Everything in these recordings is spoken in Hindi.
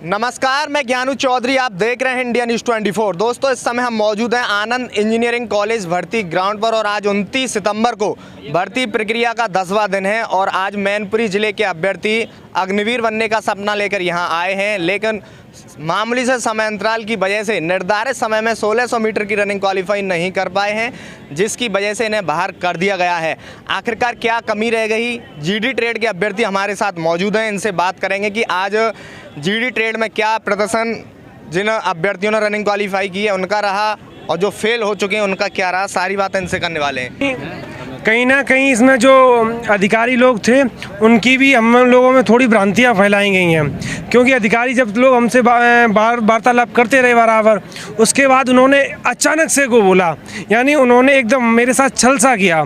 नमस्कार, मैं ज्ञानू चौधरी, आप देख रहे हैं इंडिया न्यूज़ 24। दोस्तों, इस समय हम मौजूद हैं आनंद इंजीनियरिंग कॉलेज भर्ती ग्राउंड पर और आज 29 सितंबर को भर्ती प्रक्रिया का 10वां दिन है और आज मैनपुरी ज़िले के अभ्यर्थी अग्निवीर बनने का सपना लेकर यहां आए हैं, लेकिन मामूली से समय अंतराल की वजह से निर्धारित समय में 1600 मीटर की रनिंग क्वालिफाई नहीं कर पाए हैं, जिसकी वजह से इन्हें बाहर कर दिया गया है। आखिरकार क्या कमी रह गई? जीडी ट्रेड के अभ्यर्थी हमारे साथ मौजूद हैं, इनसे बात करेंगे कि आज जीडी ट्रेड में क्या प्रदर्शन जिन अभ्यर्थियों ने रनिंग क्वालिफाई की है उनका रहा और जो फेल हो चुके हैं उनका क्या रहा। सारी बातें इनसे करने वाले हैं। कहीं ना कहीं इसमें जो अधिकारी लोग थे उनकी भी हम लोगों में थोड़ी भ्रांतियां फैलाई गई हैं, क्योंकि अधिकारी जब लोग हमसे वार्तालाप करते रहे बराबर, उसके बाद उन्होंने अचानक से को बोला, यानी उन्होंने एकदम मेरे साथ छल सा किया।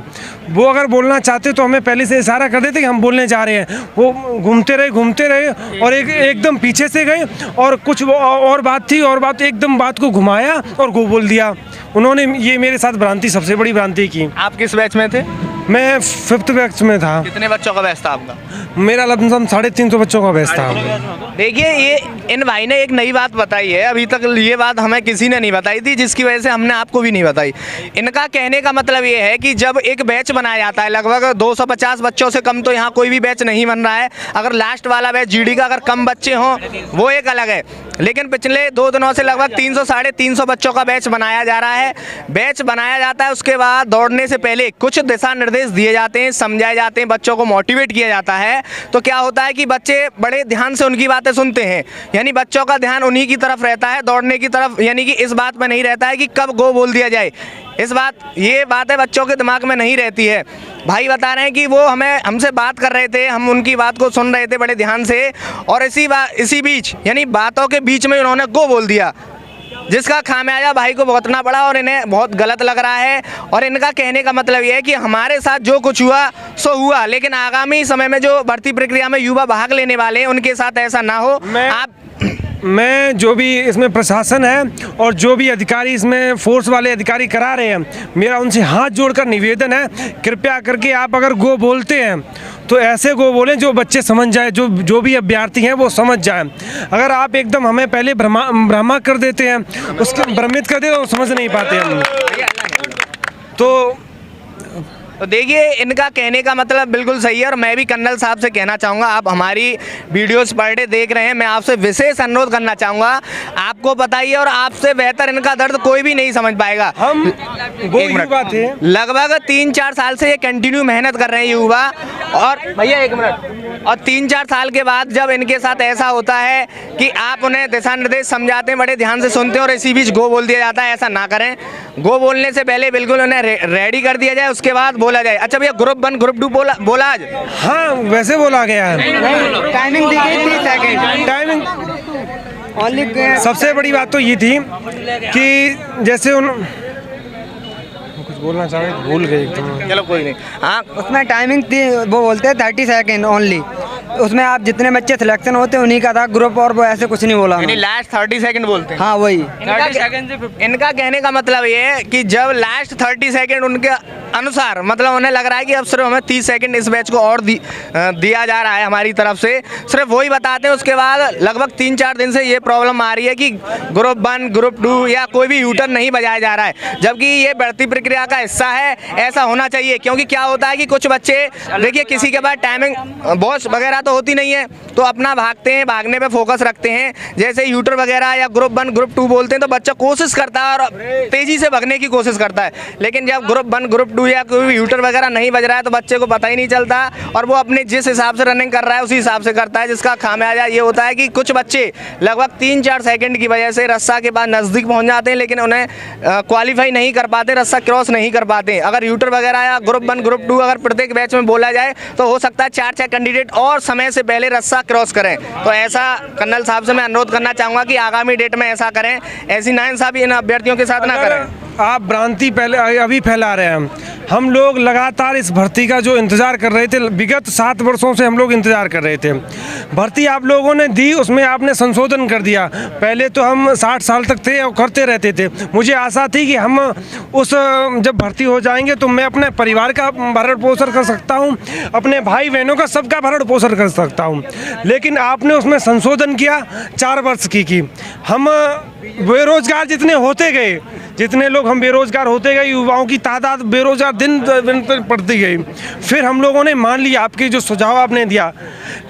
वो अगर बोलना चाहते तो हमें पहले से इशारा कर देते कि हम बोलने जा रहे हैं। वो घूमते रहे और एकदम पीछे से गए और कुछ और बात थी और बात एकदम बात को घुमाया और गो बोल दिया। उन्होंने ये मेरे साथ भ्रांति, सबसे बड़ी भ्रांति की। आप किस बैच में थे? मैं 5th बैच में था। कितने बच्चों का बैच था आपका? मेरा लमसम 350 बच्चों का बैच था। देखिए, ये इन भाई ने एक नई बात बताई है, अभी तक ये बात हमें किसी ने नहीं बताई थी, जिसकी वजह से हमने आपको भी नहीं बताई। इनका कहने का मतलब ये है कि जब एक बैच बनाया जाता है, लगभग 250 बच्चों से कम तो यहाँ कोई भी बैच नहीं बन रहा है। अगर लास्ट वाला बैच जीडी का अगर कम बच्चे हों वो एक अलग है, लेकिन पिछले 2 दिनों से लगभग 300 साढ़े 300 बच्चों का बैच बनाया जा रहा है। बैच बनाया जाता है, उसके बाद दौड़ने से पहले कुछ दिशा निर्देश दिए जाते हैं, समझाए जाते हैं, बच्चों को मोटिवेट किया जाता है। तो क्या होता है कि बच्चे बड़े ध्यान से उनकी बातें सुनते हैं, यानी बच्चों का ध्यान उन्हीं की तरफ रहता है, दौड़ने की तरफ, यानी कि इस बात में नहीं रहता है कि कब गो बोल दिया जाए। ये बातें बच्चों के दिमाग में नहीं रहती है। भाई बता रहे हैं कि वो हमसे बात कर रहे थे, हम उनकी बात को सुन रहे थे बड़े ध्यान से, और इसी बीच यानी बातों के बीच में उन्होंने गो बोल दिया, जिसका खामियाजा भाई को भुगतना पड़ा और इन्हें बहुत गलत लग रहा है। और इनका कहने का मतलब ये है कि हमारे साथ जो कुछ हुआ सो हुआ, लेकिन आगामी समय में जो भर्ती प्रक्रिया में युवा भाग लेने वाले हैं उनके साथ ऐसा ना हो। मैं जो भी इसमें प्रशासन है और जो भी अधिकारी इसमें फोर्स वाले अधिकारी करा रहे हैं, मेरा उनसे हाथ जोड़कर निवेदन है, कृपया करके आप अगर गो बोलते हैं तो ऐसे गो बोलें जो बच्चे समझ जाए, जो भी अभ्यर्थी हैं वो समझ जाएं। अगर आप एकदम हमें पहले भ्रामक कर देते हैं, उसके भ्रमित कर देते तो समझ नहीं पाते हम। तो देखिए, इनका कहने का मतलब बिल्कुल सही है और मैं भी कर्नल साहब से कहना चाहूँगा, आप हमारी वीडियोस पर डे देख रहे हैं, मैं आपसे विशेष अनुरोध करना चाहूँगा, आपको पता ही है और आपसे बेहतर इनका दर्द कोई भी नहीं समझ पाएगा। हम लगभग 3-4 साल से ये कंटिन्यू मेहनत कर रहे हैं युवा, और भैया 1 मिनट, और 3-4 साल के बाद जब इनके साथ ऐसा होता है कि आप उन्हें दिशा निर्देश समझाते हैं, बड़े ध्यान से सुनते हैं और इसी बीच गो बोल दिया जाता है, ऐसा ना करें। गो बोलने से पहले बिल्कुल उन्हें रेडी कर दिया जाए, उसके बाद बोला जाए। अच्छा भैया, ग्रुप 1 ग्रुप 2 बोला आज? हाँ, वैसे बोला गया है। टाइमिंग दी गई 30 सेकंड टाइमिंग। सबसे बड़ी बात तो ये थी कि जैसे कुछ बोलना चाह रहे भूल गए एकदम। चलो कोई नहीं। हाँ, उसमें टाइमिंग थी, वो बोलते हैं 30 सेकंड ओनली। उसमें आप जितने बच्चे सिलेक्शन होते हैं उन्हीं का था ग्रुप, और वो ऐसे कुछ नहीं बोला। यानी लास्ट 30 सेकंड बोलते हैं? हाँ, वही। इनका कहने का मतलब ये है कि जब लास्ट 30 सेकंड उनके अनुसार, मतलब उन्हें लग रहा है कि अब सिर्फ हमें 30 सेकंड इस बैच को और दिया जा रहा है हमारी तरफ से, सिर्फ वही बताते हैं। उसके बाद लगभग 3-4 दिन से ये प्रॉब्लम आ रही है कि ग्रुप 1 ग्रुप 2 या कोई भी यूटर्न नहीं बजाया जा रहा है, जबकि ये भर्ती प्रक्रिया का हिस्सा है, ऐसा होना चाहिए। क्योंकि क्या होता है कि कुछ बच्चे, देखिए, किसी के पास टाइमिंग बॉस वगैरह तो होती नहीं है, तो अपना भागते हैं, भागने पे फोकस रखते हैं। जैसे यूटर वगैरह या ग्रुप 1 ग्रुप 2 बोलते हैं तो बच्चा कोशिश करता है और तेजी से भागने की कोशिश करता है, लेकिन जब ग्रुप 1 ग्रुप 2 या कोई भी यूटर वगैरह नहीं बज रहा है तो बच्चे को पता ही नहीं चलता और वो अपने जिस हिसाब से रनिंग कर रहा है उसी हिसाब से करता है, जिसका खामियाजा ये होता है कि कुछ बच्चे लगभग 3-4 सेकंड की वजह से रस्सा के बाद नज़दीक पहुंच जाते हैं, लेकिन उन्हें क्वालिफाई नहीं कर पाते, रस्सा क्रॉस नहीं कर पाते। अगर यूटर वगैरह या ग्रुप 1 ग्रुप 2 अगर प्रत्येक बैच में बोला जाए तो हो सकता है 4-6 कैंडिडेट और समय से पहले रस्सा क्रॉस करें। तो ऐसा कर्नल साहब से मैं अनुरोध करना चाहूँगा कि आगामी डेट में ऐसा करें, ऐसी नाइंसाफ़ी इन अभ्यर्थियों के साथ ना करें। आप भ्रांति पहले अभी फैला रहे हैं। हम लोग लगातार इस भर्ती का जो इंतज़ार कर रहे थे, विगत 7 वर्षों से हम लोग इंतज़ार कर रहे थे। भर्ती आप लोगों ने दी, उसमें आपने संशोधन कर दिया। पहले तो हम 60 साल तक थे और करते रहते थे। मुझे आशा थी कि हम उस जब भर्ती हो जाएंगे तो मैं अपने परिवार का भरण पोषण कर सकता हूँ, अपने भाई बहनों का सबका भरण पोषण कर सकता हूँ। लेकिन आपने उसमें संशोधन किया, 4 वर्ष की। हम बेरोजगार जितने होते गए, जितने लोग हम बेरोजगार होते गए, युवाओं की तादाद बेरोजगार दिन बढ़ती गई। फिर हम लोगों ने मान लिया आपके जो सुझाव आपने दिया,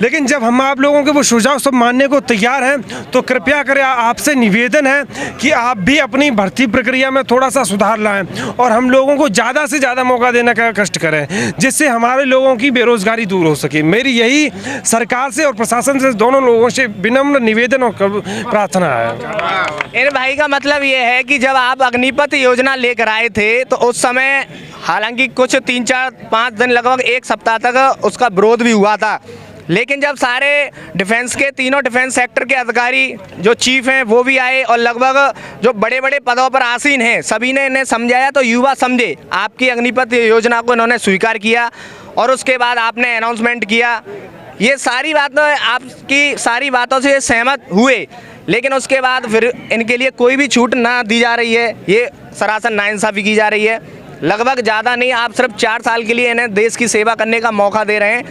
लेकिन जब हम आप लोगों के वो सुझाव सब मानने को तैयार हैं तो कृपया करें, आपसे निवेदन है कि आप भी अपनी भर्ती प्रक्रिया में थोड़ा सा सुधार लाएं और हम लोगों को ज़्यादा से ज़्यादा मौका देने का कष्ट करें, जिससे हमारे लोगों की बेरोजगारी दूर हो सके। मेरी यही सरकार से और प्रशासन से, दोनों लोगों से विनम्र निवेदन और प्रार्थना है। इन भाई का मतलब ये है कि जब आप अग्निपथ योजना लेकर आए थे तो उस समय हालांकि कुछ 3, 4, 5 दिन, लगभग 1 सप्ताह तक उसका विरोध भी हुआ था, लेकिन जब सारे डिफेंस के, तीनों डिफेंस सेक्टर के अधिकारी जो चीफ हैं वो भी आए और लगभग जो बड़े बड़े पदों पर आसीन हैं सभी ने इन्हें समझाया, तो युवा समझे, आपकी अग्निपथ योजना को इन्होंने स्वीकार किया और उसके बाद आपने अनाउंसमेंट किया। ये सारी बातें, आपकी सारी बातों से सहमत हुए, लेकिन उसके बाद फिर इनके लिए कोई भी छूट ना दी जा रही है। ये सरासर नाइंसाफ़ी की जा रही है। लगभग ज़्यादा नहीं, आप सिर्फ 4 साल के लिए इन्हें देश की सेवा करने का मौका दे रहे हैं।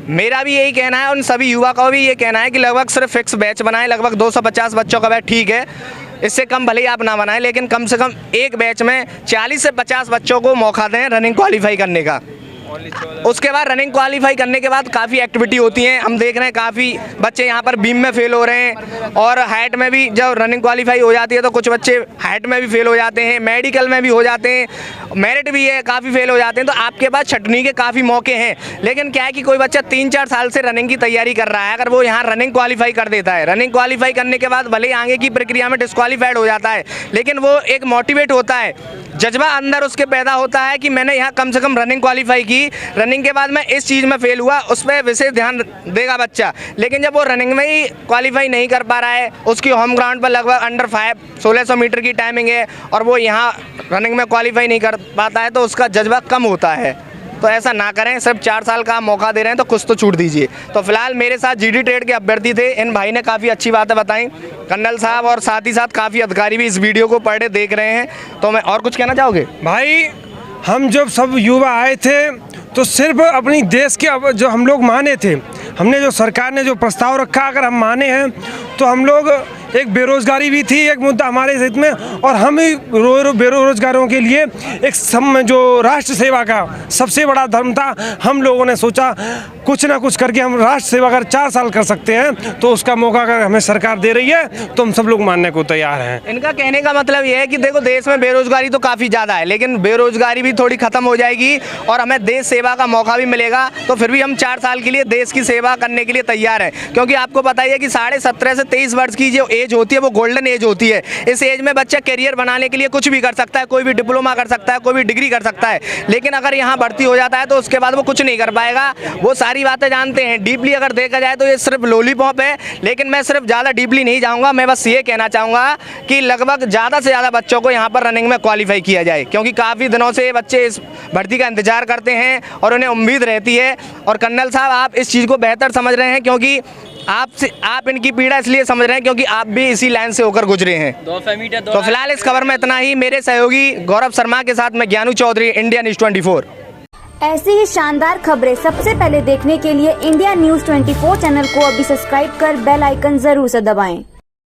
मेरा भी यही कहना है, उन सभी युवा का भी ये कहना है कि लगभग सिर्फ फिक्स बैच बनाएं, लगभग 250 बच्चों का बैच ठीक है, इससे कम भले ही आप ना बनाएं, लेकिन कम से कम एक बैच में 40 से 50 बच्चों को मौका दें रनिंग क्वालिफाई करने का। उसके बाद रनिंग क्वालिफाई करने के बाद काफ़ी एक्टिविटी होती हैं। हम देख रहे हैं काफ़ी बच्चे यहाँ पर बीम में फेल हो रहे हैं और हाइट में भी जब रनिंग क्वालिफाई हो जाती है तो कुछ बच्चे हाइट में भी फेल हो जाते हैं, मेडिकल में भी हो जाते हैं, मेरिट भी है, काफ़ी फेल हो जाते हैं। तो आपके पास छटनी के काफ़ी मौके हैं, लेकिन क्या है कि कोई बच्चा 3-4 साल से रनिंग की तैयारी कर रहा है, अगर वो यहाँ रनिंग क्वालिफाई कर देता है, रनिंग क्वालिफाई करने के बाद भले ही आगे की प्रक्रिया में डिस्क्वालीफाइड हो जाता है, लेकिन वो एक मोटिवेट होता है, जज्बा अंदर उसके पैदा होता है कि मैंने यहाँ कम से कम रनिंग क्वालिफाई की, रनिंग के बाद मैं इस चीज़ में फेल हुआ, उस पर विशेष ध्यान देगा बच्चा। लेकिन जब वो रनिंग में ही क्वालिफाई नहीं कर पा रहा है, उसकी होम ग्राउंड पर लगभग अंडर 5 1600 मीटर की टाइमिंग है और वो यहाँ रनिंग में क्वालिफाई नहीं कर पाता है, तो उसका जज्बा कम होता है। तो ऐसा ना करें, सिर्फ 4 साल का मौका दे रहे हैं तो कुछ तो छूट दीजिए। तो फिलहाल मेरे साथ जीडी ट्रेड के अभ्यर्थी थे, इन भाई ने काफ़ी अच्छी बातें बताई, कर्नल साहब और साथ ही साथ काफ़ी अधिकारी भी इस वीडियो को पढ़ रहे देख रहे हैं। तो मैं और कुछ कहना चाहोगे भाई? हम जब सब युवा आए थे तो सिर्फ अपनी देश के जो हम लोग माने थे, हमने जो सरकार ने जो प्रस्ताव रखा, अगर हम माने हैं तो हम लोग, एक बेरोजगारी भी थी एक मुद्दा हमारे हित में, और हम ही बेरोजगारों के लिए एक जो राष्ट्र सेवा का सबसे बड़ा धर्म था, हम लोगों ने सोचा कुछ ना कुछ करके हम राष्ट्र सेवा अगर 4 साल कर सकते हैं तो उसका मौका अगर हमें सरकार दे रही है तो हम सब लोग मानने को तैयार हैं। इनका कहने का मतलब ये है कि देखो, देश में बेरोजगारी तो काफ़ी ज़्यादा है, लेकिन बेरोजगारी भी थोड़ी ख़त्म हो जाएगी और हमें देश सेवा का मौका भी मिलेगा, तो फिर भी हम 4 साल के लिए देश की सेवा करने के लिए तैयार हैं। क्योंकि आपको पता ही है कि 17.5 से 23 वर्ष की जो एज होती है वो गोल्डन एज होती है। इस एज में बच्चा करियर बनाने के लिए कुछ भी कर सकता है, कोई भी डिप्लोमा कर सकता है, कोई भी डिग्री कर सकता है, लेकिन अगर यहाँ भर्ती हो जाता है तो उसके बाद वो कुछ नहीं कर पाएगा। वो सारी बातें जानते हैं। डीपली अगर देखा जाए तो ये सिर्फ लॉलीपॉप है, लेकिन मैं सिर्फ ज़्यादा डीपली नहीं जाऊँगा। मैं बस ये कहना चाहूँगा कि लगभग ज़्यादा से ज़्यादा बच्चों को यहाँ पर रनिंग में क्वालिफाई किया जाए, क्योंकि काफ़ी दिनों से बच्चे इस भर्ती का इंतजार करते हैं और उन्हें उम्मीद रहती है। और कर्नल साहब, आप इस चीज़ को बेहतर समझ रहे हैं, क्योंकि आप इनकी पीड़ा इसलिए समझ रहे हैं क्योंकि आप भी इसी लाइन से होकर गुजरे हैं। तो फिलहाल इस खबर में इतना ही। मेरे सहयोगी गौरव शर्मा के साथ मैं ज्ञानू चौधरी, इंडिया न्यूज़ 24। ऐसी ही शानदार खबरें सबसे पहले देखने के लिए इंडिया न्यूज़ 24 चैनल को अभी सब्सक्राइब कर बेल आइकन जरूर से दबाएं।